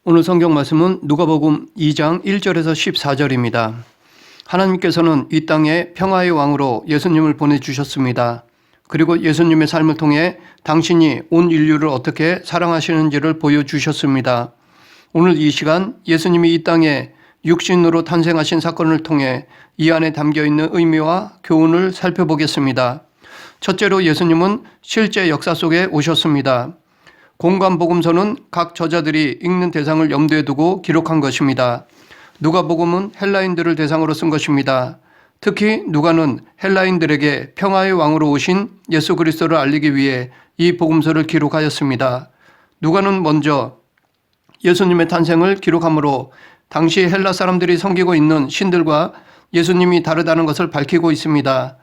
오늘 성경 말씀은 누가복음 2장 1절에서 14절입니다. 하나님께서는 이 땅에 평화의 왕으로 예수님을 보내주셨습니다. 그리고 예수님의 삶을 통해 당신이 온 인류를 어떻게 사랑하시는지를 보여주셨습니다. 오늘 이 시간 예수님이 이 땅에 육신으로 탄생하신 사건을 통해 이 안에 담겨있는 의미와 교훈을 살펴보겠습니다. 첫째로 예수님은 실제 역사 속에 오셨습니다. 공관복음서는 각 저자들이 읽는 대상을 염두에 두고 기록한 것입니다. 누가복음은 헬라인들을 대상으로 쓴 것입니다. 특히 누가는 헬라인들에게 평화의 왕으로 오신 예수 그리스도를 알리기 위해 이 복음서를 기록하였습니다. 누가는 먼저 예수님의 탄생을 기록하므로 당시 헬라 사람들이 섬기고 있는 신들과 예수님이 다르다는 것을 밝히고 있습니다.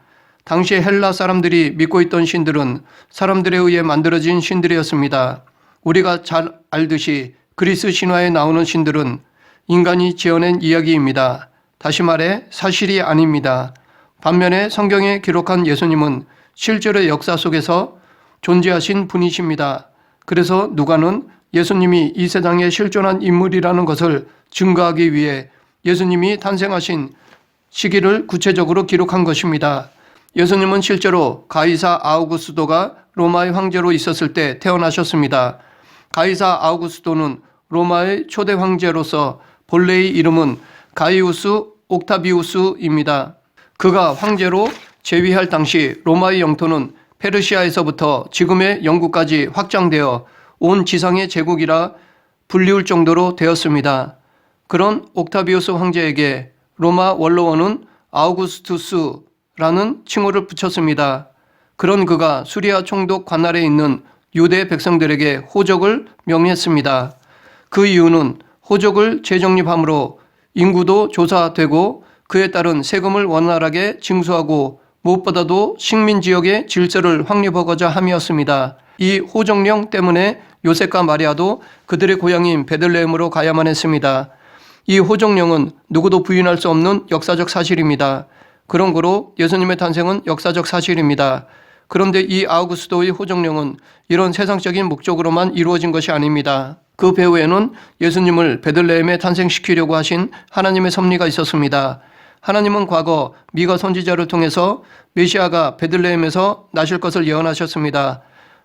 당시 헬라 사람들이 믿고 있던 신들은 사람들에 의해 만들어진 신들이었습니다. 우리가 잘 알듯이 그리스 신화에 나오는 신들은 인간이 지어낸 이야기입니다. 다시 말해 사실이 아닙니다. 반면에 성경에 기록한 예수님은 실제로 역사 속에서 존재하신 분이십니다. 그래서 누가는 예수님이 이 세상에 실존한 인물이라는 것을 증거하기 위해 예수님이 탄생하신 시기를 구체적으로 기록한 것입니다. 예수님은 실제로 가이사 아우구스도가 로마의 황제로 있었을 때 태어나셨습니다. 가이사 아우구스도는 로마의 초대 황제로서 본래의 이름은 가이우스 옥타비우스입니다. 그가 황제로 재위할 당시 로마의 영토는 페르시아에서부터 지금의 영국까지 확장되어 온 지상의 제국이라 불리울 정도로 되었습니다. 그런 옥타비우스 황제에게 로마 원로원은 아우구스투스라는 칭호를 붙였습니다. 그런 그가 수리아 총독 관할에 있는 유대 백성들에게 호적을 명했습니다. 그 이유는 호적을 재정립함으로 인구도 조사되고 그에 따른 세금을 원활하게 징수하고 무엇보다도 식민지역의 질서를 확립하고자 함이었습니다. 이 호적령 때문에 요셉과 마리아도 그들의 고향인 베들레헴으로 가야만 했습니다. 이 호적령은 누구도 부인할 수 없는 역사적 사실입니다. 그런 거로 예수님의 탄생은 역사적 사실입니다. 그런데 이 아우구스도의 호적령은 이런 세상적인 목적으로만 이루어진 것이 아닙니다. 그 배후에는 예수님을 베들레헴에 탄생시키려고 하신 하나님의 섭리가 있었습니다. 하나님은 과거 미가 선지자를 통해서 메시아가 베들레헴에서 나실 것을 예언하셨습니다.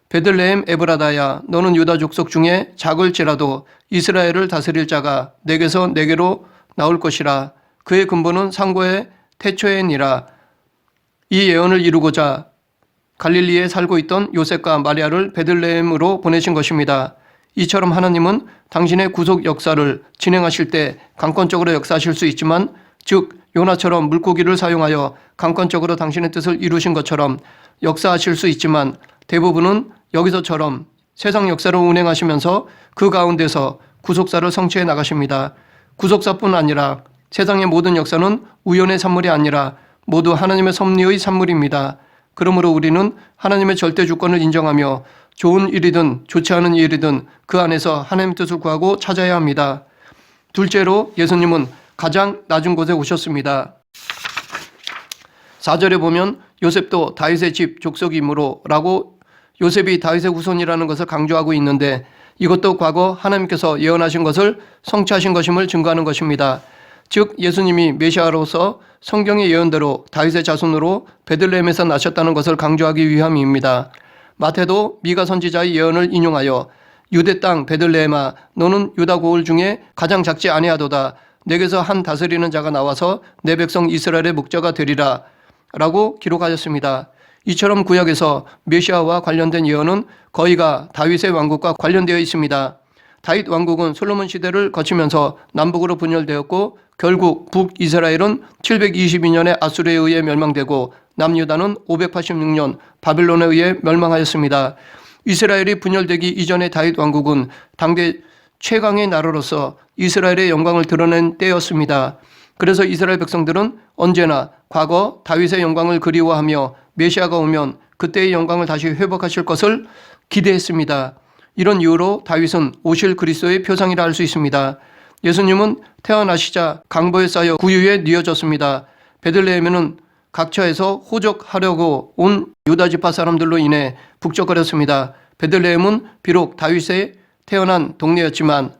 베들레헴 에브라다야, 너는 유다 족속 중에 작을지라도 이스라엘을 다스릴 자가 내게서 내게로 나올 것이라. 그의 근본은 상고의 태초에니라. 이 예언을 이루고자 갈릴리에 살고 있던 요셉과 마리아를 베들레헴으로 보내신 것입니다. 이처럼 하나님은 당신의 구속 역사를 진행하실 때 강권적으로 역사하실 수 있지만, 즉 요나처럼 물고기를 사용하여 강권적으로 당신의 뜻을 이루신 것처럼 역사하실 수 있지만, 대부분은 여기서처럼 세상 역사를 운행하시면서 그 가운데서 구속사를 성취해 나가십니다. 구속사뿐 아니라 세상의 모든 역사는 우연의 산물이 아니라 모두 하나님의 섭리의 산물입니다. 그러므로 우리는 하나님의 절대 주권을 인정하며 좋은 일이든 좋지 않은 일이든 그 안에서 하나님의 뜻을 구하고 찾아야 합니다. 둘째로 예수님은 가장 낮은 곳에 오셨습니다. 4절에 보면 요셉도 다윗의 집 족속이므로 라고 요셉이 다윗의 후손이라는 것을 강조하고 있는데, 이것도 과거 하나님께서 예언하신 것을 성취하신 것임을 증거하는 것입니다. 즉 예수님이 메시아로서 성경의 예언대로 다윗의 자손으로 베들레헴에서 나셨다는 것을 강조하기 위함입니다. 마태도 미가 선지자의 예언을 인용하여 유대 땅 베들레헴아, 너는 유다 고을 중에 가장 작지 아니하도다. 내게서 한 다스리는 자가 나와서 내 백성 이스라엘의 목자가 되리라 라고 기록하였습니다. 이처럼 구약에서 메시아와 관련된 예언은 거의가 다윗의 왕국과 관련되어 있습니다. 다윗 왕국은 솔로몬 시대를 거치면서 남북으로 분열되었고, 결국 북이스라엘은 722년에 아수르에 의해 멸망되고 남유다는 586년 바빌론에 의해 멸망하였습니다. 이스라엘이 분열되기 이전의 다윗 왕국은 당대 최강의 나라로서 이스라엘의 영광을 드러낸 때였습니다. 그래서 이스라엘 백성들은 언제나 과거 다윗의 영광을 그리워하며 메시아가 오면 그때의 영광을 다시 회복하실 것을 기대했습니다. 이런 이유로 다윗은 오실 그리스도의 표상이라 할 수 있습니다. 예수님은 태어나시자 강보에 쌓여 구유에 뉘어졌습니다. 베들레헴에는 각처에서 호적하려고 온 유다 지파 사람들로 인해 북적거렸습니다. 베들레헴은 비록 다윗의 태어난 동네였지만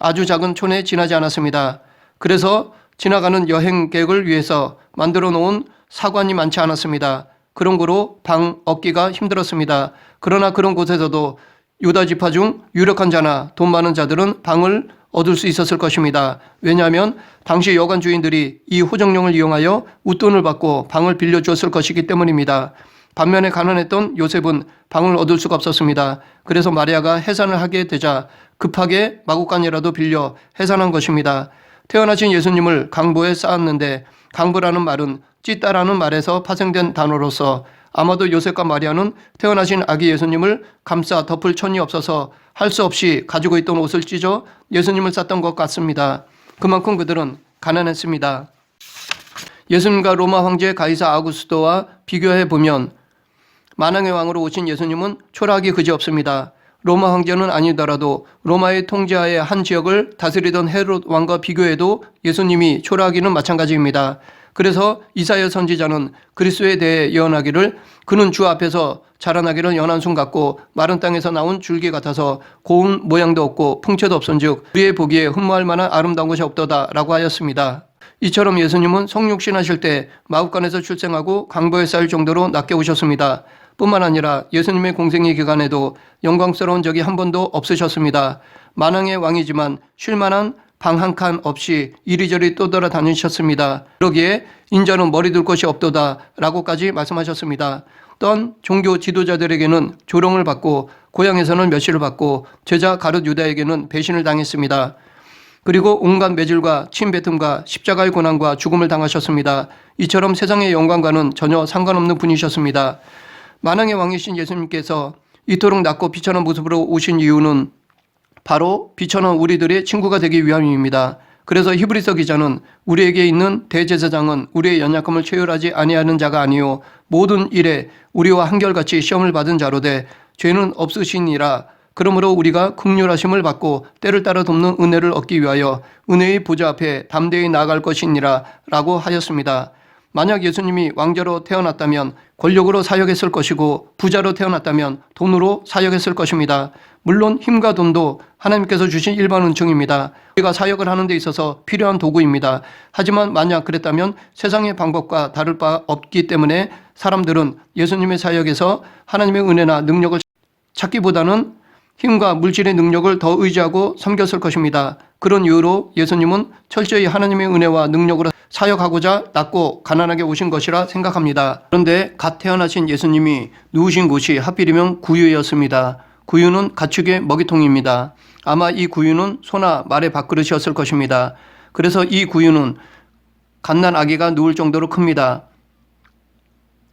아주 작은 촌에 지나지 않았습니다. 그래서 지나가는 여행객을 위해서 만들어 놓은 사관이 많지 않았습니다. 그런 거로 방 얻기가 힘들었습니다. 그러나 그런 곳에서도 유다 지파 중 유력한 자나 돈 많은 자들은 방을 얻을 수 있었을 것입니다. 왜냐하면 당시 여관 주인들이 이 호정령을 이용하여 웃돈을 받고 방을 빌려주었을 것이기 때문입니다. 반면에 가난했던 요셉은 방을 얻을 수가 없었습니다. 그래서 마리아가 해산을 하게 되자 급하게 마구간이라도 빌려 해산한 것입니다. 태어나신 예수님을 강보에 쌓았는데 강보라는 말은 찢다라는 말에서 파생된 단어로서 아마도 요셉과 마리아는 태어나신 아기 예수님을 감싸 덮을 천이 없어서 할 수 없이 가지고 있던 옷을 찢어 예수님을 쌌던 것 같습니다. 그만큼 그들은 가난했습니다. 예수님과 로마 황제 가이사 아구스토와 비교해 보면 만왕의 왕으로 오신 예수님은 초라하기 그지없습니다. 로마 황제는 아니더라도 로마의 통제하에 한 지역을 다스리던 헤롯 왕과 비교해도 예수님이 초라하기는 마찬가지입니다. 그래서 이사야 선지자는 그리스도에 대해 예언하기를 그는 주 앞에서 자라나기를 연한 순 같고 마른 땅에서 나온 줄기 같아서 고운 모양도 없고 풍채도 없은즉 우리의 보기에 흠모할 만한 아름다운 것이 없도다 라고 하였습니다. 이처럼 예수님은 성육신하실 때 마구간에서 출생하고 강보에 쌓일 정도로 낮게 오셨습니다. 뿐만 아니라 예수님의 공생의 기간에도 영광스러운 적이 한 번도 없으셨습니다. 만왕의 왕이지만 쉴만한 방 한 칸 없이 이리저리 떠돌아다니셨습니다. 그러기에 인자는 머리 둘 곳이 없도다 라고까지 말씀하셨습니다. 어떤 종교 지도자들에게는 조롱을 받고 고향에서는 멸시를 받고 제자 가룟 유다에게는 배신을 당했습니다. 그리고 온갖 매질과 침뱉음과 십자가의 고난과 죽음을 당하셨습니다. 이처럼 세상의 영광과는 전혀 상관없는 분이셨습니다. 만왕의 왕이신 예수님께서 이토록 낮고 비천한 모습으로 오신 이유는 바로 비천한 우리들의 친구가 되기 위함입니다. 그래서 히브리서 기자는 우리에게 있는 대제사장은 우리의 연약함을 체휼하지 아니하는 자가 아니요 모든 일에 우리와 한결같이 시험을 받은 자로되 죄는 없으시니라. 그러므로 우리가 긍휼하심을 받고 때를 따라 돕는 은혜를 얻기 위하여 은혜의 보좌 앞에 담대히 나아갈 것이니라 라고 하였습니다. 만약 예수님이 왕자로 태어났다면 권력으로 사역했을 것이고 부자로 태어났다면 돈으로 사역했을 것입니다. 물론 힘과 돈도 하나님께서 주신 일반 은총입니다. 우리가 사역을 하는 데 있어서 필요한 도구입니다. 하지만 만약 그랬다면 세상의 방법과 다를 바 없기 때문에 사람들은 예수님의 사역에서 하나님의 은혜나 능력을 찾기보다는 힘과 물질의 능력을 더 의지하고 섬겼을 것입니다. 그런 이유로 예수님은 철저히 하나님의 은혜와 능력으로 사역하고자 낮고 가난하게 오신 것이라 생각합니다. 그런데 갓 태어나신 예수님이 누우신 곳이 하필이면 구유였습니다. 구유는 가축의 먹이통입니다. 아마 이 구유는 소나 말의 밥그릇이었을 것입니다. 그래서 이 구유는 갓난 아기가 누울 정도로 큽니다.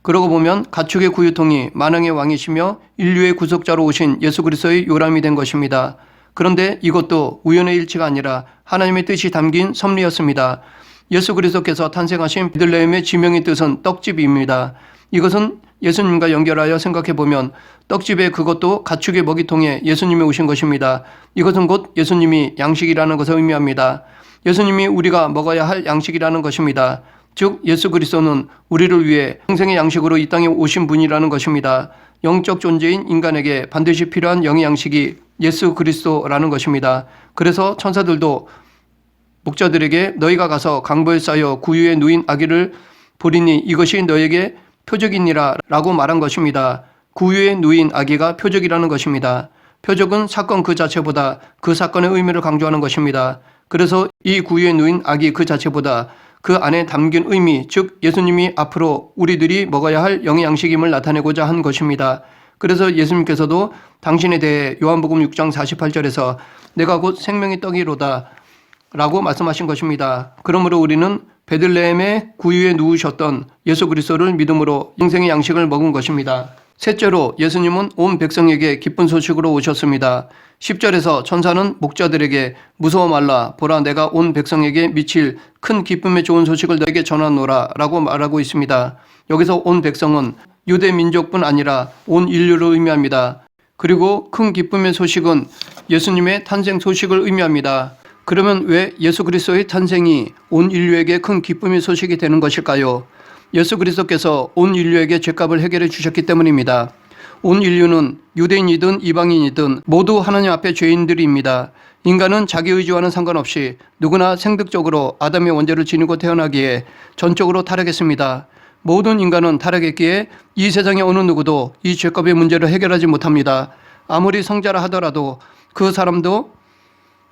그러고 보면 가축의 구유통이 만왕의 왕이시며 인류의 구속자로 오신 예수 그리스도의 요람이 된 것입니다. 그런데 이것도 우연의 일치가 아니라 하나님의 뜻이 담긴 섭리였습니다. 예수 그리스도께서 탄생하신 베들레헴의 지명의 뜻은 떡집입니다. 이것은 예수님과 연결하여 생각해보면 떡집의 그것도 가축의 먹이통에 예수님이 오신 것입니다. 이것은 곧 예수님이 양식이라는 것을 의미합니다. 예수님이 우리가 먹어야 할 양식이라는 것입니다. 즉 예수 그리스도는 우리를 위해 평생의 양식으로 이 땅에 오신 분이라는 것입니다. 영적 존재인 인간에게 반드시 필요한 영의 양식이 예수 그리스도라는 것입니다. 그래서 천사들도 목자들에게 너희가 가서 강보에 쌓여 구유에 누인 아기를 보리니 이것이 너에게 표적이니라 라고 말한 것입니다. 구유에 누인 아기가 표적이라는 것입니다. 표적은 사건 그 자체보다 그 사건의 의미를 강조하는 것입니다. 그래서 이 구유에 누인 아기 그 자체보다 그 안에 담긴 의미, 즉 예수님이 앞으로 우리들이 먹어야 할 영의 양식임을 나타내고자 한 것입니다. 그래서 예수님께서도 당신에 대해 요한복음 6장 48절에서 내가 곧 생명의 떡이로다 라고 말씀하신 것입니다. 그러므로 우리는 베들레헴의 구유에 누우셨던 예수 그리스도를 믿음으로 영생의 양식을 먹은 것입니다. 셋째로 예수님은 온 백성에게 기쁜 소식으로 오셨습니다. 10절에서 천사는 목자들에게 무서워 말라 보라 내가 온 백성에게 미칠 큰 기쁨의 좋은 소식을 너에게 전하노라 라고 말하고 있습니다. 여기서 온 백성은 유대 민족뿐 아니라 온 인류를 의미합니다. 그리고 큰 기쁨의 소식은 예수님의 탄생 소식을 의미합니다. 그러면 왜 예수 그리스도의 탄생이 온 인류에게 큰 기쁨의 소식이 되는 것일까요? 예수 그리스도께서 온 인류에게 죄값을 해결해 주셨기 때문입니다. 온 인류는 유대인이든 이방인이든 모두 하나님 앞에 죄인들입니다. 인간은 자기 의지와는 상관없이 누구나 생득적으로 아담의 원죄를 지니고 태어나기에 전적으로 타락했습니다. 모든 인간은 타락했기에 이 세상에 어느 누구도 이 죄값의 문제를 해결하지 못합니다. 아무리 성자라 하더라도 그 사람도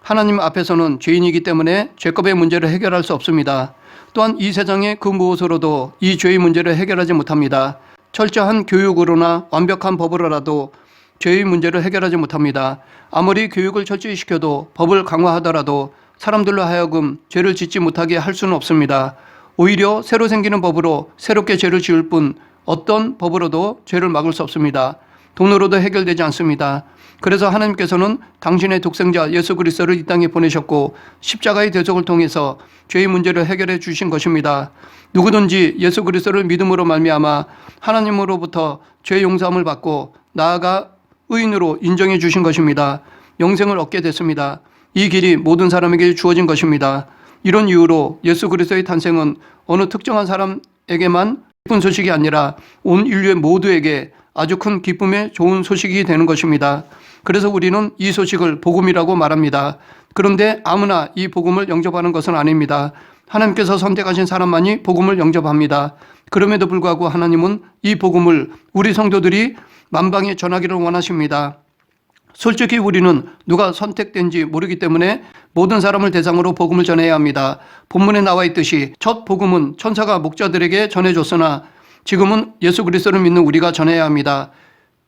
하나님 앞에서는 죄인이기 때문에 죄값의 문제를 해결할 수 없습니다. 또한 이 세상의 그 무엇으로도 이 죄의 문제를 해결하지 못합니다. 철저한 교육으로나 완벽한 법으로라도 죄의 문제를 해결하지 못합니다. 아무리 교육을 철저히 시켜도 법을 강화하더라도 사람들로 하여금 죄를 짓지 못하게 할 수는 없습니다. 오히려 새로 생기는 법으로 새롭게 죄를 지을 뿐 어떤 법으로도 죄를 막을 수 없습니다. 돈으로도 해결되지 않습니다. 그래서 하나님께서는 당신의 독생자 예수 그리스도를 이 땅에 보내셨고 십자가의 대속을 통해서 죄의 문제를 해결해 주신 것입니다. 누구든지 예수 그리스도를 믿음으로 말미암아 하나님으로부터 죄 용서함을 받고 나아가 의인으로 인정해 주신 것입니다. 영생을 얻게 됐습니다. 이 길이 모든 사람에게 주어진 것입니다. 이런 이유로 예수 그리스도의 탄생은 어느 특정한 사람에게만 기쁜 소식이 아니라 온 인류의 모두에게 아주 큰 기쁨의 좋은 소식이 되는 것입니다. 그래서 우리는 이 소식을 복음이라고 말합니다. 그런데 아무나 이 복음을 영접하는 것은 아닙니다. 하나님께서 선택하신 사람만이 복음을 영접합니다. 그럼에도 불구하고 하나님은 이 복음을 우리 성도들이 만방에 전하기를 원하십니다. 솔직히 우리는 누가 선택된지 모르기 때문에 모든 사람을 대상으로 복음을 전해야 합니다. 본문에 나와 있듯이 첫 복음은 천사가 목자들에게 전해줬으나 지금은 예수 그리스도를 믿는 우리가 전해야 합니다.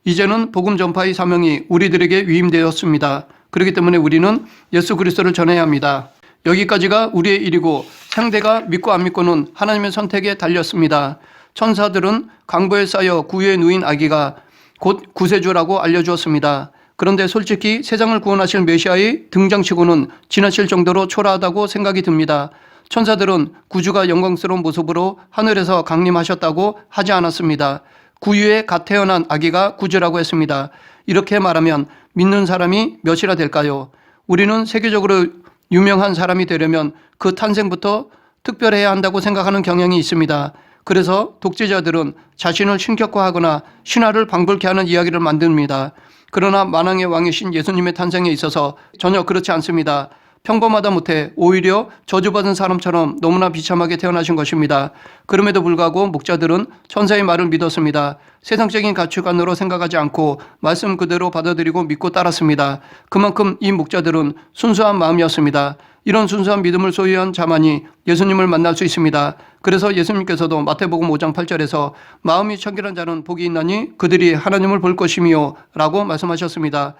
이제는 복음 전파의 사명이 우리들에게 위임되었습니다. 그렇기 때문에 우리는 예수 그리스도를 전해야 합니다. 여기까지가 우리의 일이고 상대가 믿고 안 믿고는 하나님의 선택에 달렸습니다. 천사들은 강보에 쌓여 구유에 누인 아기가 곧 구세주라고 알려주었습니다. 그런데 솔직히 세상을 구원하실 메시아의 등장치고는 지나칠 정도로 초라하다고 생각이 듭니다. 천사들은 구주가 영광스러운 모습으로 하늘에서 강림하셨다고 하지 않았습니다. 구유에 갓 태어난 아기가 구주라고 했습니다. 이렇게 말하면 믿는 사람이 몇이나 될까요? 우리는 세계적으로 유명한 사람이 되려면 그 탄생부터 특별해야 한다고 생각하는 경향이 있습니다. 그래서 독재자들은 자신을 신격화하거나 신화를 방불케 하는 이야기를 만듭니다. 그러나 만왕의 왕이신 예수님의 탄생에 있어서 전혀 그렇지 않습니다. 평범하다 못해 오히려 저주받은 사람처럼 너무나 비참하게 태어나신 것입니다. 그럼에도 불구하고 목자들은 천사의 말을 믿었습니다. 세상적인 가치관으로 생각하지 않고 말씀 그대로 받아들이고 믿고 따랐습니다. 그만큼 이 목자들은 순수한 마음이었습니다. 이런 순수한 믿음을 소유한 자만이 예수님을 만날 수 있습니다. 그래서 예수님께서도 마태복음 5장 8절에서 마음이 청결한 자는 복이 있나니 그들이 하나님을 볼 것이미요 라고 말씀하셨습니다.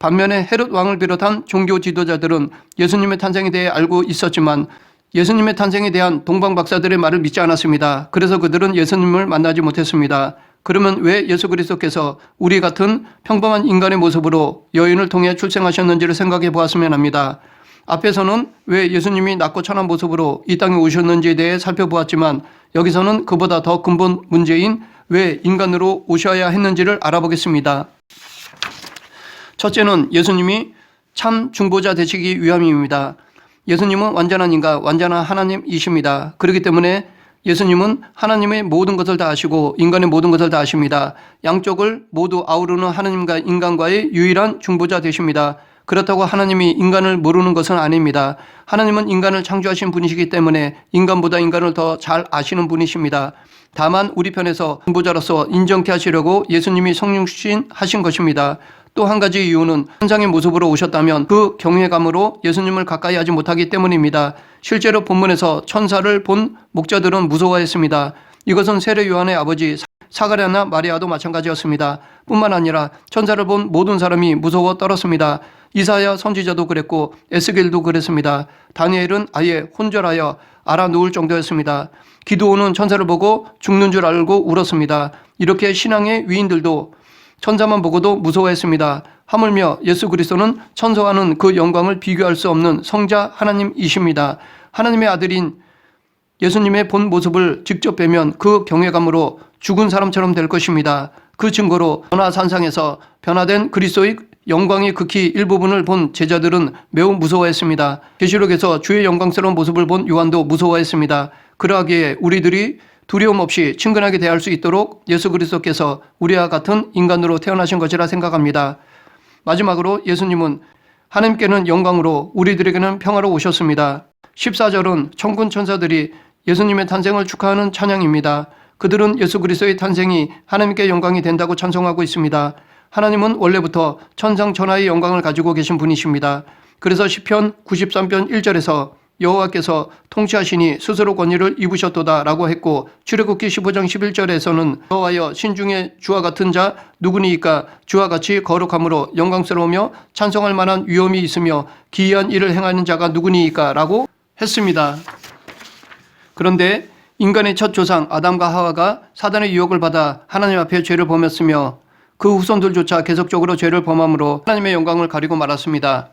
반면에 헤롯 왕을 비롯한 종교 지도자들은 예수님의 탄생에 대해 알고 있었지만 예수님의 탄생에 대한 동방 박사들의 말을 믿지 않았습니다. 그래서 그들은 예수님을 만나지 못했습니다. 그러면 왜 예수 그리스도께서 우리 같은 평범한 인간의 모습으로 여인을 통해 출생하셨는지를 생각해 보았으면 합니다. 앞에서는 왜 예수님이 낮고 천한 모습으로 이 땅에 오셨는지에 대해 살펴보았지만 여기서는 그보다 더 근본 문제인 왜 인간으로 오셔야 했는지를 알아보겠습니다. 첫째는 예수님이 참 중보자 되시기 위함입니다. 예수님은 완전한 인간, 완전한 하나님이십니다. 그렇기 때문에 예수님은 하나님의 모든 것을 다 아시고 인간의 모든 것을 다 아십니다. 양쪽을 모두 아우르는 하나님과 인간과의 유일한 중보자 되십니다. 그렇다고 하나님이 인간을 모르는 것은 아닙니다. 하나님은 인간을 창조하신 분이시기 때문에 인간보다 인간을 더 잘 아시는 분이십니다. 다만 우리 편에서 중보자로서 인정케 하시려고 예수님이 성령 하신 것입니다. 또 한 가지 이유는 천상의 모습으로 오셨다면 그 경외감으로 예수님을 가까이 하지 못하기 때문입니다. 실제로 본문에서 천사를 본 목자들은 무서워했습니다. 이것은 세례 요한의 아버지 사가랴나 마리아도 마찬가지였습니다. 뿐만 아니라 천사를 본 모든 사람이 무서워 떨었습니다. 이사야 선지자도 그랬고 에스겔도 그랬습니다. 다니엘은 아예 혼절하여 알아누울 정도였습니다. 기드온은 천사를 보고 죽는 줄 알고 울었습니다. 이렇게 신앙의 위인들도 천사만 보고도 무서워했습니다. 하물며 예수 그리스도는 천사와는 그 영광을 비교할 수 없는 성자 하나님이십니다. 하나님의 아들인 예수님의 본 모습을 직접 뵈면 그 경외감으로 죽은 사람처럼 될 것입니다. 그 증거로 변화산상에서 변화된 그리스도의 영광의 극히 일부분을 본 제자들은 매우 무서워했습니다. 계시록에서 주의 영광스러운 모습을 본 요한도 무서워했습니다. 그러하기에 우리들이 두려움 없이 친근하게 대할 수 있도록 예수 그리스도께서 우리와 같은 인간으로 태어나신 것이라 생각합니다. 마지막으로 예수님은 하나님께는 영광으로 우리들에게는 평화로 오셨습니다. 14절은 천군 천사들이 예수님의 탄생을 축하하는 찬양입니다. 그들은 예수 그리스도의 탄생이 하나님께 영광이 된다고 찬송하고 있습니다. 하나님은 원래부터 천상천하의 영광을 가지고 계신 분이십니다. 그래서 시편 93편 1절에서 여호와께서 통치하시니 스스로 권위를 입으셨도다 라고 했고, 출애굽기 15장 11절에서는 여호와여 신중에 주와 같은 자 누구니이까 주와 같이 거룩함으로 영광스러우며 찬송할 만한 위엄이 있으며 기이한 일을 행하는 자가 누구니이까 라고 했습니다. 그런데 인간의 첫 조상 아담과 하와가 사단의 유혹을 받아 하나님 앞에 죄를 범했으며 그 후손들조차 계속적으로 죄를 범함으로 하나님의 영광을 가리고 말았습니다.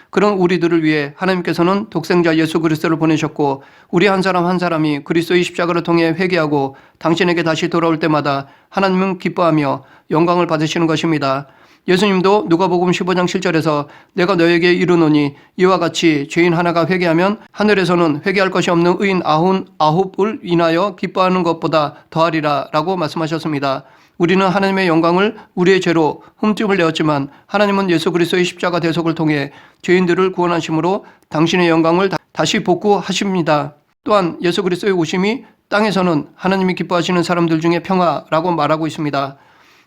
그런 우리들을 위해 하나님께서는 독생자 예수 그리스도를 보내셨고, 우리 한 사람 한 사람이 그리스도의 십자가를 통해 회개하고 당신에게 다시 돌아올 때마다 하나님은 기뻐하며 영광을 받으시는 것입니다. 예수님도 누가복음 15장 7절에서 내가 너에게 이르노니 이와 같이 죄인 하나가 회개하면 하늘에서는 회개할 것이 없는 의인 99을 인하여 기뻐하는 것보다 더하리라 라고 말씀하셨습니다. 우리는 하나님의 영광을 우리의 죄로 흠집을 내었지만 하나님은 예수 그리스도의 십자가 대속을 통해 죄인들을 구원하심으로 당신의 영광을 다시 복구하십니다. 또한 예수 그리스도의 오심이 땅에서는 하나님이 기뻐하시는 사람들 중에 평화라고 말하고 있습니다.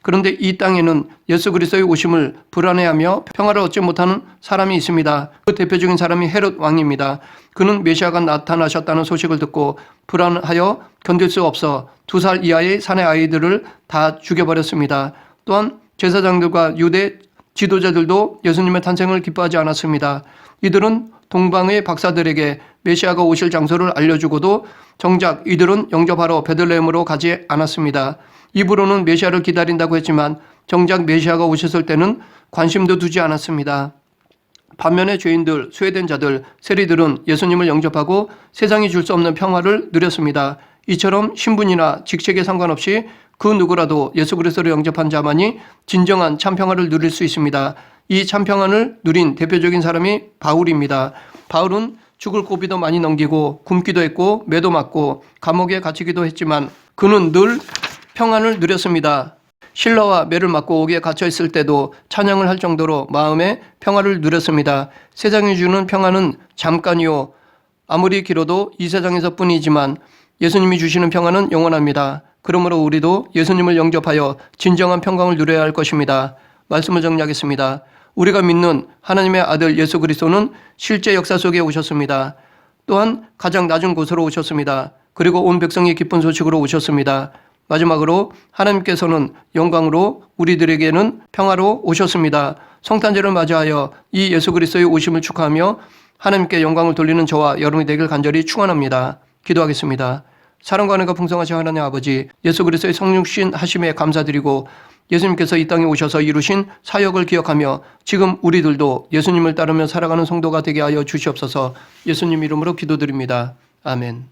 그런데 이 땅에는 예수 그리스도의 오심을 불안해하며 평화를 얻지 못하는 사람이 있습니다. 그 대표적인 사람이 헤롯 왕입니다. 그는 메시아가 나타나셨다는 소식을 듣고 불안하여 견딜 수 없어 2살 이하의 사내 아이들을 다 죽여버렸습니다. 또한 제사장들과 유대 지도자들도 예수님의 탄생을 기뻐하지 않았습니다. 이들은 동방의 박사들에게 메시아가 오실 장소를 알려주고도 정작 이들은 영접하러 베들레헴으로 가지 않았습니다. 입으로는 메시아를 기다린다고 했지만 정작 메시아가 오셨을 때는 관심도 두지 않았습니다. 반면에 죄인들, 스웨덴 자들, 세리들은 예수님을 영접하고 세상이 줄 수 없는 평화를 누렸습니다. 이처럼 신분이나 직책에 상관없이 그 누구라도 예수 그리스도를 영접한 자만이 진정한 참평화를 누릴 수 있습니다. 이 참평안을 누린 대표적인 사람이 바울입니다. 바울은 죽을 고비도 많이 넘기고 굶기도 했고 매도 맞고 감옥에 갇히기도 했지만 그는 늘 평안을 누렸습니다. 신라와 매를 맞고 옥에 갇혀 있을 때도 찬양을 할 정도로 마음의 평화를 누렸습니다. 세상이 주는 평화는 잠깐이요 아무리 길어도 이 세상에서 뿐이지만 예수님이 주시는 평화는 영원합니다. 그러므로 우리도 예수님을 영접하여 진정한 평강을 누려야 할 것입니다. 말씀을 정리하겠습니다. 우리가 믿는 하나님의 아들 예수 그리스도는 실제 역사 속에 오셨습니다. 또한 가장 낮은 곳으로 오셨습니다. 그리고 온 백성이 기쁜 소식으로 오셨습니다. 마지막으로 하나님께서는 영광으로 우리들에게는 평화로 오셨습니다. 성탄절을 맞이하여 이 예수 그리스도의 오심을 축하하며 하나님께 영광을 돌리는 저와 여러분이 되길 간절히 축원합니다. 기도하겠습니다. 사랑과 은혜가 풍성하신 하나님 아버지, 예수 그리스도의 성육신 하심에 감사드리고 예수님께서 이 땅에 오셔서 이루신 사역을 기억하며 지금 우리들도 예수님을 따르며 살아가는 성도가 되게 하여 주시옵소서. 예수님 이름으로 기도드립니다. 아멘.